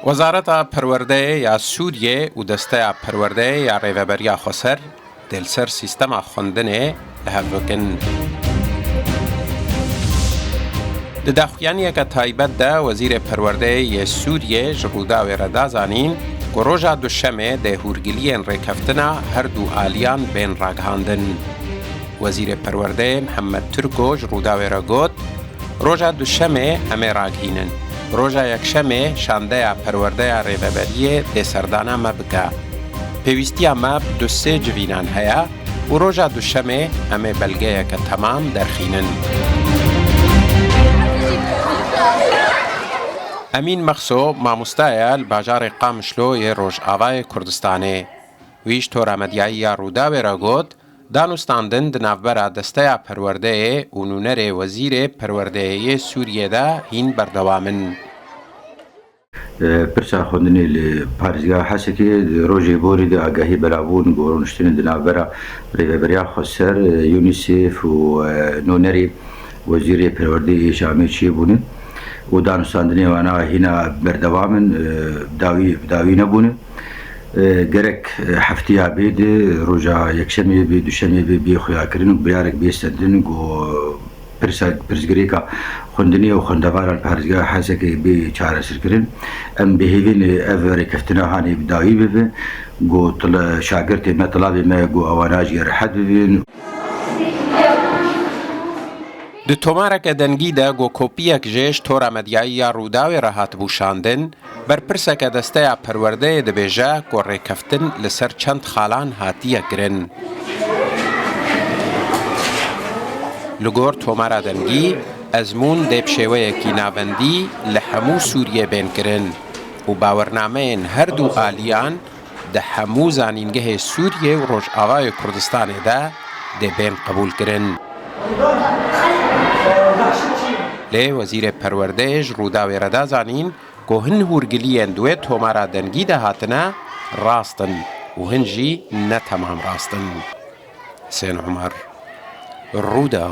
وزارت پرورده یا سوریه و دسته پرورده یا ریوبریا خسر دل سر سیستم خوندنه لحظوکن. دخویانی که تایبت ده وزیر پرورده ی سوریه جرودا و ردازانین که روژا دوشمه ده هورگلین ریکفتنا هر دو آلیان بین راگهاندن. وزیر پرورده محمد ترکو جرودا و رگوت روژا دوشمه همه راگهینن. روژا یکشمه شانده پرورده ریوبریه ده سردانه مبکه. پیوستی مب دو سه جوینان هیا و روژا دوشمه همه بلگه که تمام درخینن. امین مخصو ماموستایل باجار قامشلو ی روش آوای کردستانه. ویش تور مدیایی رودا و راگود دانستاندن دنافبرا دسته پرورده و نونر وزیر پرورده ی سوریه ده هین بردوامن. پرسا خوندنی لپارزگاه هست که روژی بوری ده آگاهی بلابون گورنشتین دنافبرا ریوبریا خسر یونیسیف و نونری وزیر پرورده شامی چی بونه و دانستاندنی وانا هنا بردوامن داوی نبونه گرک هفته بید روزا یکشنبه بی دوشنبه بی خویا کردن و بیارک بیستندن و پرسگری که خوندنی و خوندواران پرسگاه هست که بی چاره سر کردن ام بهیوین اوری کفتنا هانی داوی ببین و طل شاگرد مطلبی ما و آواناجی رحت ببین. د تومارک دنگی ده گو کوپیک جیش تورا مدیایی رودا و راحت بوشاندن بر پرسک دسته پرورده ده بیجا گو ریکفتن لسر چند خالان هاتیه گرن. لگور تومارا دنگی ازمون ده بشوه کی نابندی لحمو سوریه بین گرن و باورنامه هر دو آلیان ده حمو زانینگه سوریه و روش آوای کردستان ده بین قبول گرن. لی وزیر پرورده جرودا و ردازانین که هن هورگلین دوی تومارا دنگی ده هاتنا راستن و هنجی نه تمام راستن. حسین عمر رودا